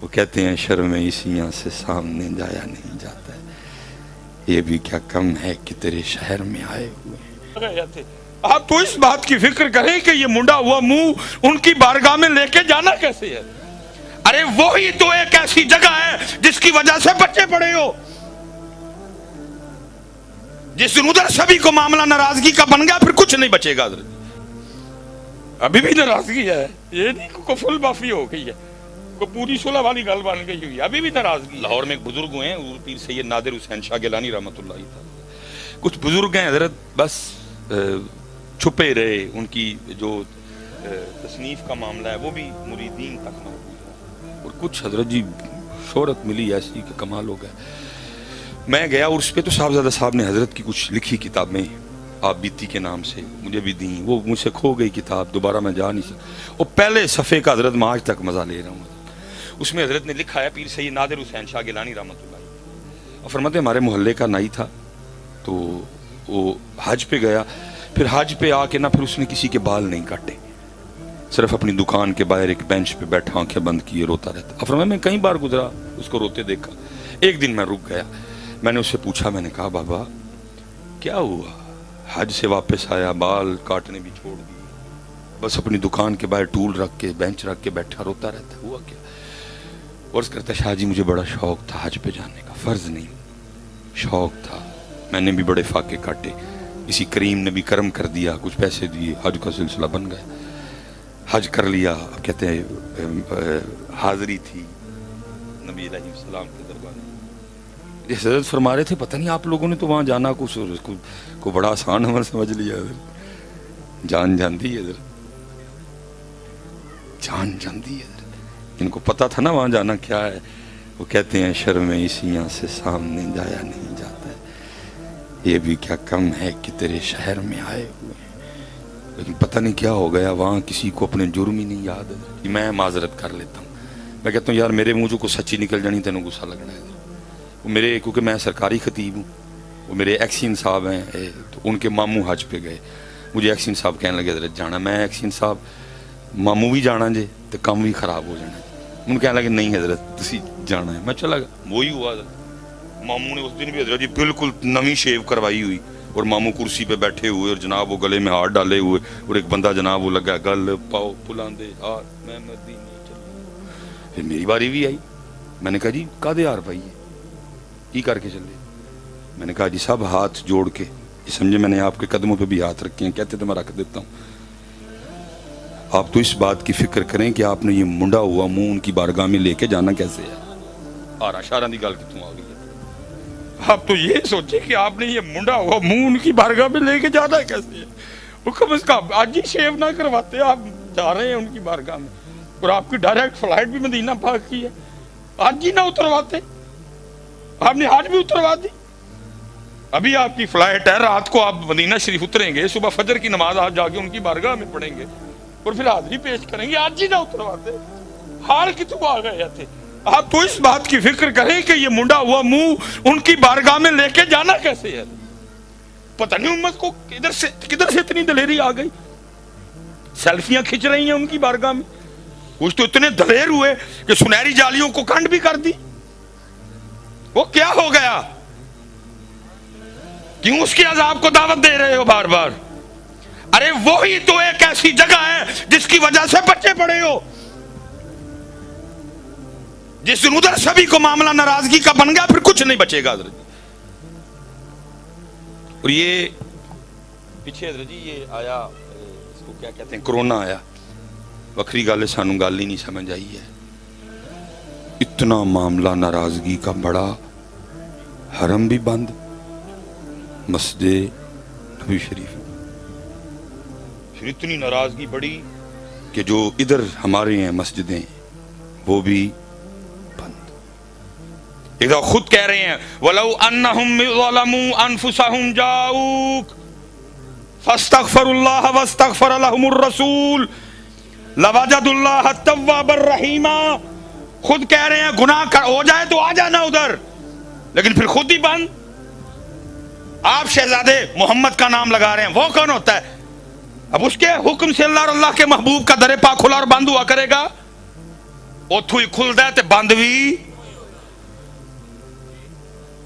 وہ کہتے ہیں شرم عیسیاں سے سامنے جایا نہیں جاتا ہے، یہ بھی کیا کم ہے کہ تیرے شہر میں آئے ہوئے۔ آپ تو اس بات کی فکر کریں کہ یہ منڈا ہوا منہ ان کی بارگاہ میں لے کے جانا کیسے ہے؟ ارے وہی تو ایک ایسی جگہ ہے جس کی وجہ سے بچے پڑے ہو۔ جس دن ادھر سبھی کو معاملہ ناراضگی کا بن گیا پھر کچھ نہیں بچے گا۔ ابھی بھی ناراضگی ہے، یہ نہیں کو فل معافی ہو گئی ہے، کو پوری صلح والی گل بن گئی ہوئی ہے، ابھی بھی ناراضگی۔ لاہور میں ایک بزرگ ہوئے ہیں پیر سید نادر حسین شاہ گیلانی رحمۃ اللہ تعالی، کچھ بزرگ ہیں حضرت بس چھپے رہے، ان کی جو تصنیف کا معاملہ ہے وہ بھی مریدین تک محدود ہے، اور کچھ حضرت جی شہرت ملی ایسی کہ کمال ہو گیا۔ میں گیا اور اس پہ تو صاحبزادہ صاحب نے حضرت کی کچھ لکھی کتابیں آپ بیتی کے نام سے مجھے بھی دیں، وہ مجھ سے کھو گئی کتاب، دوبارہ میں جا نہیں سکتا، وہ پہلے صفحے کا حضرت میں آج تک مزہ لے رہا ہوں۔ اس میں حضرت نے لکھا ہے پیر سید نادر حسین شاہ گیلانی رحمۃ اللہ، اور فرماتے ہمارے محلے کا نائی تھا تو وہ حج پہ گیا، پھر حج پہ آ کے نہ پھر اس نے کسی کے بال نہیں کاٹے، صرف اپنی دکان کے باہر ایک بینچ پہ بیٹھا آنکھیں بند کیے روتا رہتا۔ فرمایا میں کئی بار گزرا اس کو روتے دیکھا، ایک دن میں رک گیا، میں نے اس سے پوچھا، میں نے کہا بابا کیا ہوا؟ حج سے واپس آیا، بال کاٹنے بھی چھوڑ دیے، بس اپنی دکان کے باہر ٹول رکھ کے بینچ رکھ کے بیٹھا روتا رہتا، ہوا کیا؟ عرض کرتا شاہ جی مجھے بڑا شوق تھا حج پہ جانے کا، فرض نہیں شوق تھا، میں نے بھی بڑے فاقے کاٹے، اسی کریم نے بھی کرم کر دیا، کچھ پیسے دیے، حج کا سلسلہ بن گیا، حج کر لیا۔ اب کہتے ہیں حاضری تھی نبی علیہ السلام کے دربار میں، حضرت فرما رہے تھے پتہ نہیں آپ لوگوں نے تو وہاں جانا کچھ کو بڑا آسان عمل سمجھ لیا، جان جانتی ہے حضرت، جان جانتی ہے حضرت، ان کو پتہ تھا نا وہاں جانا کیا ہے۔ وہ کہتے ہیں شرم عیسیاں سے سامنے جایا نہیں جاتا ہے، یہ بھی کیا کم ہے کہ تیرے شہر میں آئے ہوئے ہیں، لیکن پتہ نہیں کیا ہو گیا وہاں کسی کو اپنے جرم ہی نہیں یاد ہے۔ میں معذرت کر لیتا ہوں، میں کہتا ہوں یار میرے منہ جو کو سچی نکل جانی تینوں غصہ لگنا ہے، وہ میرے کیونکہ میں سرکاری خطیب ہوں، وہ میرے ایکسین صاحب ہیں تو ان کے ماموں حج پہ گئے، مجھے ایکسین صاحب کہنے لگے حضرت جانا، میں ایکسین صاحب ماموں بھی جانا جے تو کام بھی خراب ہو جانا، ان کہنے لگے نہیں حضرت تسی جانا ہے، میں چلا گیا، وہی ہوا حضرت، ماموں نے اس دن بھی حضرت جی بالکل نویں شیو کروائی ہوئی، اور ماموں کرسی پہ بیٹھے ہوئے اور جناب وہ گلے میں ہاتھ ڈالے ہوئے، اور ایک بندہ جناب وہ لگا گل پاؤ پلاندے ہاتھ میں مدینے چلا۔ پھر میری باری بھی آئی، میں نے کہا جی کادے ہار پائی ہے کی کر کے چلے؟ میں نے کہا جی سب ہاتھ جوڑ کے، سمجھے میں نے آپ کے قدموں پہ بھی ہاتھ رکھے ہیں، کہتے تو میں رکھ دیتا ہوں، آپ تو اس بات کی فکر کریں کہ آپ نے یہ منڈا ہوا منہ ان کی بارگاہ میں لے کے جانا کیسے ہے؟ آرہ شارہ دی گل کتوں آ گئی ہے؟ آپ تو یہ سوچیں کہ آپ نے یہ منڈا ہوا منہ ان کی بارگاہ میں لے کے جانا کیسے ہے؟ وہ کم از کم آج ہی شیو نہ کرواتے، آپ جا رہے ہیں ان کی بارگاہ میں، اور آپ کی ڈائریکٹ فلائٹ بھی مدینہ پاک کی ہے، آج ہی نہ اترواتے، آپ نے آج بھی اتروا دی، ابھی آپ کی فلائٹ ہے، رات کو آپ مدینہ شریف اتریں گے، صبح فجر کی نماز آپ جا کے ان کی بارگاہ میں پڑھیں گے اور پھر حاضری پیش کریں گے، آج ہی نہ اترواتے، حال کتوں آ گئے تھے؟ آپ تو اس بات کی فکر کریں کہ یہ منڈا ہوا منہ ان کی بارگاہ میں لے کے جانا کیسے ہے؟ پتہ نہیں امت کو کدھر سے اتنی دلیری آ گئی، سیلفیاں کھچ رہی ہیں ان کی بارگاہ میں، کچھ تو اتنے دلیر ہوئے کہ سنہری جالیوں کو کنڈ بھی کر دی، وہ کیا ہو گیا؟ کیوں اس کے عذاب کو دعوت دے رہے ہو بار بار؟ ارے وہی تو ایک ایسی جگہ ہے جس کی وجہ سے بچے پڑے ہو، جس دن ادھر سبھی کو معاملہ ناراضگی کا بن گیا پھر کچھ نہیں بچے گا حضرت۔ اور یہ پیچھے حضرت جی یہ آیا، اس کو کیا کہتے ہیں، کرونا آیا، وکری گل ہے، سانو گل ہی نہیں سمجھ آئی ہے، اتنا معاملہ ناراضگی کا بڑا، حرم بھی بند، مسجد نبی شریف، پھر اتنی ناراضگی بڑی کہ جو ادھر ہمارے ہیں مسجدیں وہ بھی بند، ادھر خود کہہ رہے ہیں وَلَوْ أَنَّهُمْ ظَلَمُوا أَنفُسَهُمْ جَاءُوكَ فَاسْتَغْفَرُوا اللَّهَ وَاسْتَغْفَرَ لَهُمُ الرَّسُولُ لَوَجَدُوا اللَّهَ التَّوَّابَ الرَّحِيمَ، خود کہہ رہے ہیں گناہ ہو جائے تو آ جانا ادھر، لیکن پھر خود ہی بند۔ آپ شہزادے محمد کا نام لگا رہے ہیں، وہ کون ہوتا ہے؟ اب اس کے حکم سے اللہ اور اللہ کے محبوب کا در پاک کھلا اور بند ہوا کرے گا؟ اتوں ہی کھلتا ہے تے بند بھی.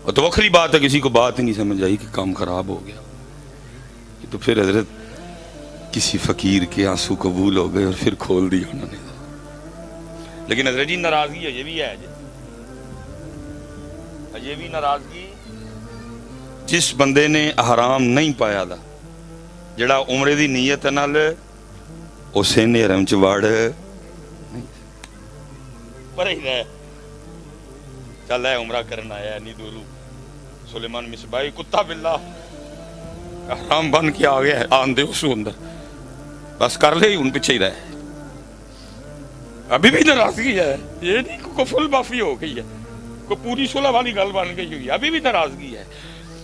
اور تو وکری بات ہے کسی کو بات ہی نہیں سمجھ آئی کہ کام خراب ہو گیا. تو پھر حضرت کسی فقیر کے آنسو قبول ہو گئے اور پھر کھول دیا انہوں نے. لیکن حضرت جی ناراضگی یہ بھی ہے یہ بھی ناراضگی جس بندے نے حرام نہیں پایا دا جڑا عمرے دی نیت نال اسے نے حرم چ وڑ پرے ہی رہ چل ہے عمرہ کرنا آیا نہیں دورو سلیمان مصباحی کتا بلا حرام بن کے آ گیا آن دے اس اندر بس کر لے ان پیچھے ہی رہے. ابھی بھی ناراضگی ہے یہ نہیں کو فل معافی ہو گئی ہے کو پوری صلح والی گل بن گئی ہوئی. ابھی بھی ناراضگی ہے.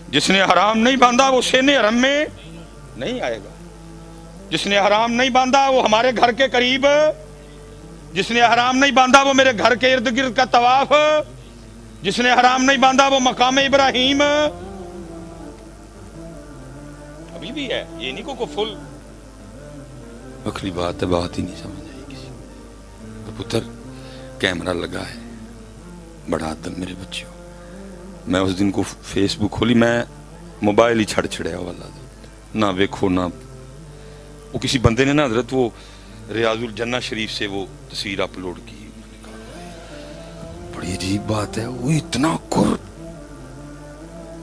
جس نے حرام نہیں باندھا وہ شین حرم میں نہیں آئے گا. جس نے حرام نہیں باندھا وہ ہمارے گھر کے قریب. جس نے حرام نہیں باندھا وہ میرے گھر کے ارد گرد کا طواف. جس نے حرام نہیں باندھا وہ مقام ابراہیم. ابھی بھی ہے یہ نہیں کو فل بکری بات ہے بات ہی نہیں سمجھ آئی کسی تو پتر کیمرہ لگا ہے بڑا ادب میرے بچوں. میں اس دن کو فیس بک کھولی میں موبائل ہی چھڑ چھڑیا والا نہ ویکھو نہ وہ کسی بندے نے نا حضرت وہ ریاض الجنہ شریف سے وہ تصویر اپلوڈ کی. بڑی عجیب بات ہے وہ اتنا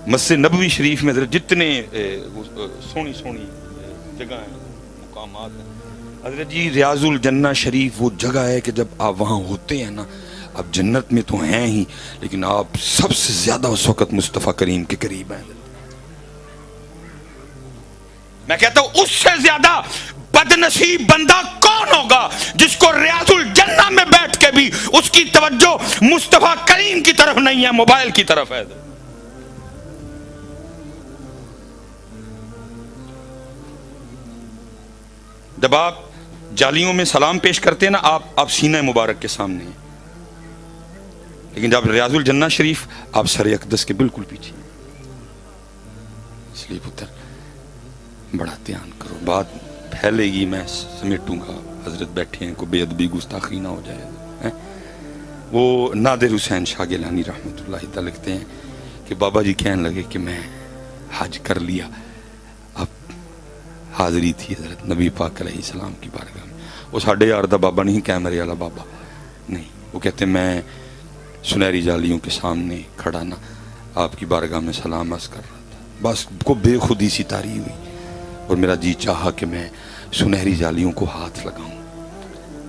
مسجد نبوی شریف میں حضرت جتنے سونی سونی جگہ ہیں مقامات ہیں حضرت جی ریاض الجنہ شریف وہ جگہ ہے کہ جب آپ وہاں ہوتے ہیں نا آپ جنت میں تو ہیں ہی لیکن آپ سب سے زیادہ اس وقت مصطفیٰ کریم کے قریب ہیں. میں کہتا ہوں اس سے زیادہ بد نصیب بندہ کون ہوگا جس کو ریاض الجنہ میں بیٹھ کے بھی اس کی توجہ مصطفیٰ کریم کی طرف نہیں ہے موبائل کی طرف ہے. جب آپ جالیوں میں سلام پیش کرتے ہیں نا آپ سینہ مبارک کے سامنے ہیں لیکن جب ریاض الجنہ شریف آپ سر اقدس کے بالکل پیچھے. اس لیے پتر بڑا دھیان کرو بات پھیلے گی میں سمیٹوں گا. حضرت بیٹھے ہیں کو بے ادبی گستاخی نہ ہو جائے. وہ نادر حسین شاہ گیلانی رحمۃ اللہ تعالی لکھتے ہیں کہ بابا جی کہنے لگے کہ میں حج کر لیا. اب حاضری تھی حضرت نبی پاک علیہ السلام کی بارگاہ میں. وہ ساڑھے یار دا بابا نہیں کیمرے والا بابا نہیں. وہ کہتے ہیں میں سنہری جالیوں کے سامنے کھڑا نا آپ کی بارگاہ میں سلام عرض کر رہا تھا. بس کو بے خودی سی تاری ہوئی اور میرا جی چاہا کہ میں سنہری جالیوں کو ہاتھ لگاؤں.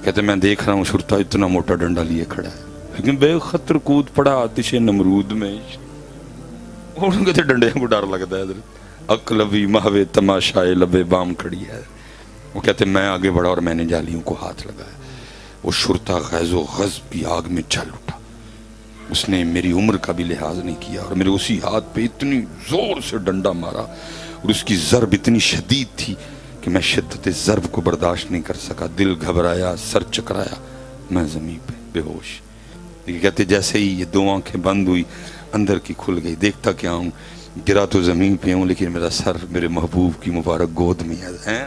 کہتے میں دیکھ رہا ہوں شرطہ اتنا موٹا ڈنڈا لیے کھڑا ہے لیکن بے خطر کود پڑا آتش نمرود میں. انہوں کہتے ڈنڈے کو ڈر لگتا ہے حضرت اقلبی محو تماشائے لبے بام کھڑی ہے. وہ کہتے میں آگے بڑھا اور میں نے جالیوں کو ہاتھ لگایا. وہ شرطہ غیظ و غضب کی آگ میں جل اٹھا. اس نے میری عمر کا بھی لحاظ نہیں کیا اور میرے اسی ہاتھ پہ اتنی زور سے ڈنڈا مارا اور اس کی ضرب اتنی شدید تھی کہ میں شدت ضرب کو برداشت نہیں کر سکا. دل گھبرایا سر چکرایا میں زمین پہ بے ہوش. کہتے جیسے ہی یہ دو آنکھیں بند ہوئی اندر کی کھل گئی. دیکھتا کیا ہوں گرا تو زمین پہ ہوں لیکن میرا سر میرے محبوب کی مبارک گود میں ہے.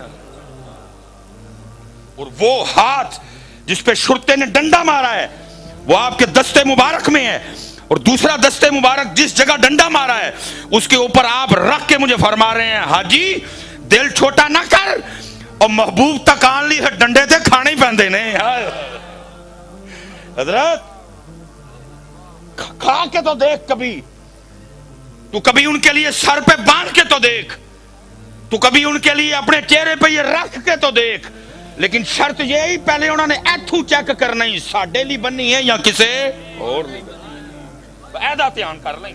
اور وہ ہاتھ جس پہ شرطے نے ڈنڈا مارا ہے وہ آپ کے دستے مبارک میں ہے اور دوسرا دستے مبارک جس جگہ ڈنڈا مارا ہے اس کے اوپر آپ رکھ کے مجھے فرما رہے ہیں حاجی دل چھوٹا نہ کر اور محبوب تک آن لی ڈنڈے تھے کھانے ہی پہندے نے. حضرت کھا کے تو دیکھ کبھی تو کبھی ان کے لیے سر پہ باندھ کے تو دیکھ تو کبھی ان کے لیے اپنے چہرے پہ یہ رکھ کے تو دیکھ. لیکن شرط یہی پہلے انہوں نے ایتھو چیک کرنا ہی ساڈے لی بننی ہے یا کسے اور لی بننی ہے. ایدہ دھیان کر لیں.